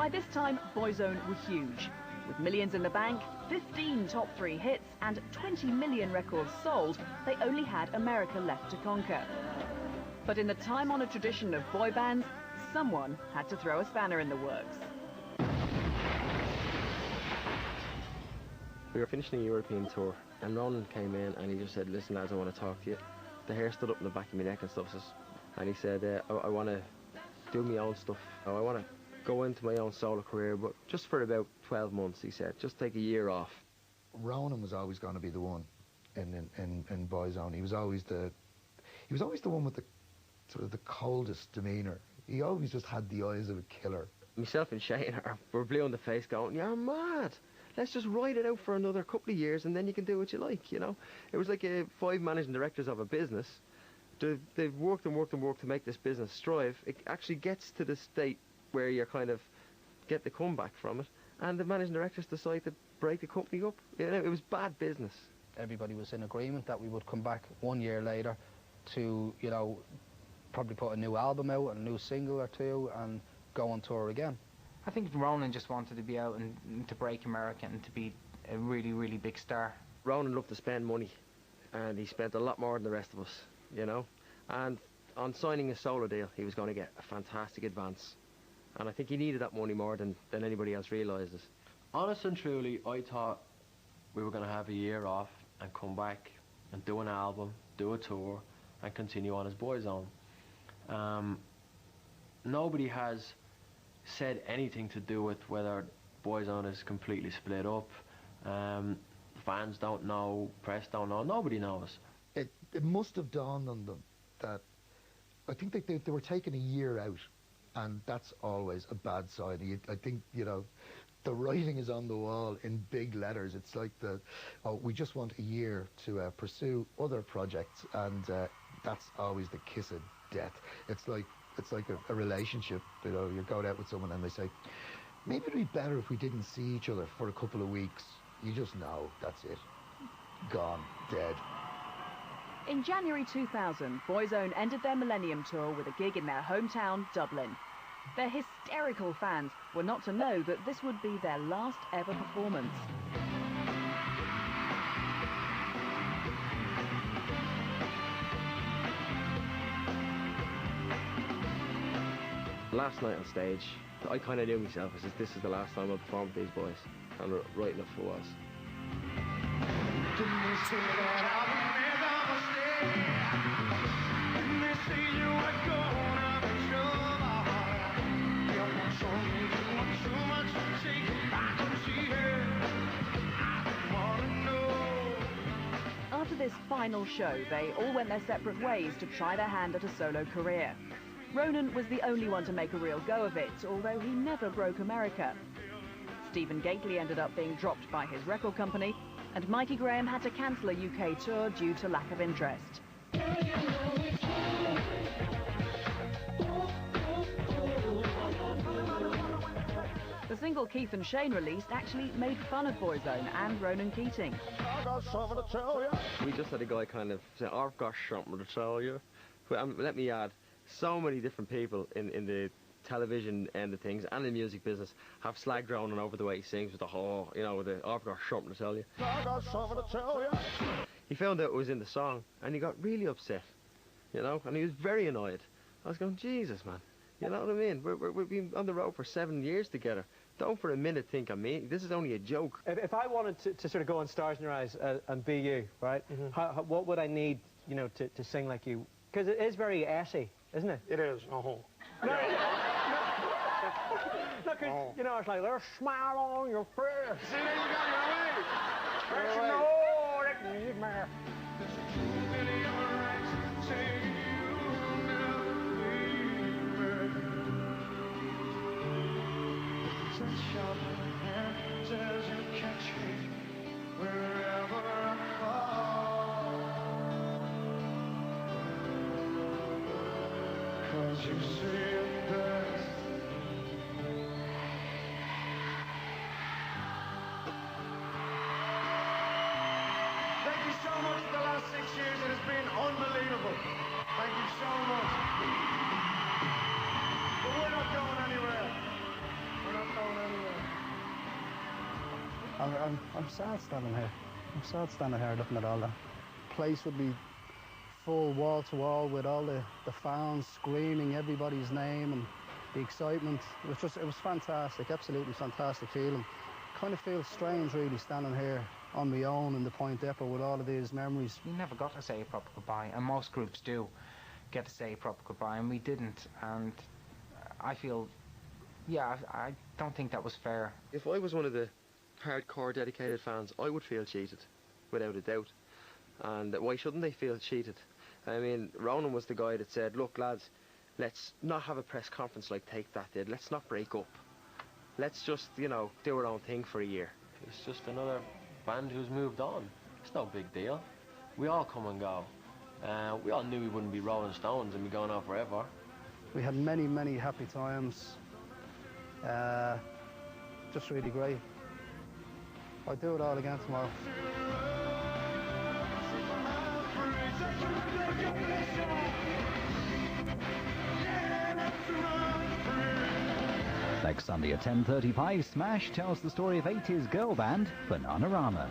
By this time, Boyzone were huge. With millions in the bank, 15 top 3 hits and 20 million records sold, they only had America left to conquer. But in the time-honoured tradition of boy bands, someone had to throw a spanner in the works. We were finishing a European tour, and Ronan came in and he just said, "Listen lads, I want to talk to you." The hair stood up in the back of my neck and stuff, and he said, I want to do my own stuff. I want to go into my own solo career, but just for about 12 months, he said. Just take a year off. Ronan was always going to be the one in Boyzone. He was always the one with the sort of the coldest demeanour. He always just had the eyes of a killer. Myself and Shane were blue in the face going, "You're mad. Let's just ride it out for another couple of years and then you can do what you like," you know. It was like 5 managing directors of a business. They've worked and worked and worked to make this business strive. It actually gets to the state where you kind of get the comeback from it, and the managing directors decide to break the company up. You know, it was bad business. Everybody was in agreement that we would come back 1 year later to, you know, probably put a new album out, a new single or two, and go on tour again. I think Ronan just wanted to be out and to break America and to be a really, really big star. Ronan loved to spend money, and he spent a lot more than the rest of us, you know. And on signing a solo deal, he was going to get a fantastic advance. And I think he needed that money more than anybody else realises. Honest and truly, I thought we were going to have a year off and come back and do an album, do a tour, and continue on as Boyzone. Nobody has said anything to do with whether Boyzone is completely split up. Fans don't know, press don't know, nobody knows. It must have dawned on them that I think they were taking a year out, and that's always a bad sign. I think, you know, the writing is on the wall in big letters. It's like we just want a year to pursue other projects, and that's always the kiss of death. It's like a relationship. You know, you're going out with someone and they say, maybe it'd be better if we didn't see each other for a couple of weeks. You just know, that's it. Gone, dead. In January 2000, Boyzone ended their Millennium Tour with a gig in their hometown, Dublin. Their hysterical fans were not to know that this would be their last ever performance. Last night on stage, I kind of knew myself. I said, this is the last time I'll perform with these boys. And right enough it was. After this final show, they all went their separate ways to try their hand at a solo career. Ronan was the only one to make a real go of it, although he never broke America. Stephen Gately ended up being dropped by his record company, and Mikey Graham had to cancel a UK tour due to lack of interest. The single Keith and Shane released actually made fun of Boyzone and Ronan Keating. We just had a guy kind of say, "I've got something to tell you." Let me add, so many different people in the television end of things and the music business have slagged Ronan over the way he sings with the whole, you know, with the "I've got something to tell you." He found out it was in the song and he got really upset, you know, and he was very annoyed. I was going, Jesus, man, you know what I mean? We've been on the road for 7 years together. Don't for a minute think I'm me. This is only a joke. If I wanted to sort of go on Stars in Your Eyes and be you, right, what would I need, you know, to sing like you? Because it is very essy, isn't it? It is. Look, you know, it's like, there's a smile on your face. See, there you go, you're away. There's no, that music, man. You say it best. Thank you so much for the last 6 years. It has been unbelievable. Thank you so much. But we're not going anywhere. We're not I'm sad standing here. I'm sad standing here looking at all that. Place would be full wall to wall with all the fans screaming everybody's name and the excitement. It was fantastic, absolutely fantastic feeling. Kind of feels strange really standing here on my own in the Point Depot with all of these memories. We never got to say a proper goodbye, and most groups do get to say a proper goodbye, and we didn't. And I feel, yeah, I don't think that was fair. If I was one of the hardcore dedicated fans, I would feel cheated, without a doubt. And why shouldn't they feel cheated? I mean, Ronan was the guy that said, look lads, let's not have a press conference like Take That did. Let's not break up. Let's just, you know, do our own thing for a year. It's just another band who's moved on. It's no big deal. We all come and go. We all knew we wouldn't be Rolling Stones and be going on forever. We had many, many happy times. Just really great. I'd do it all again tomorrow. Next Sunday at 10:35, Smash tells the story of 80s girl band Bananarama.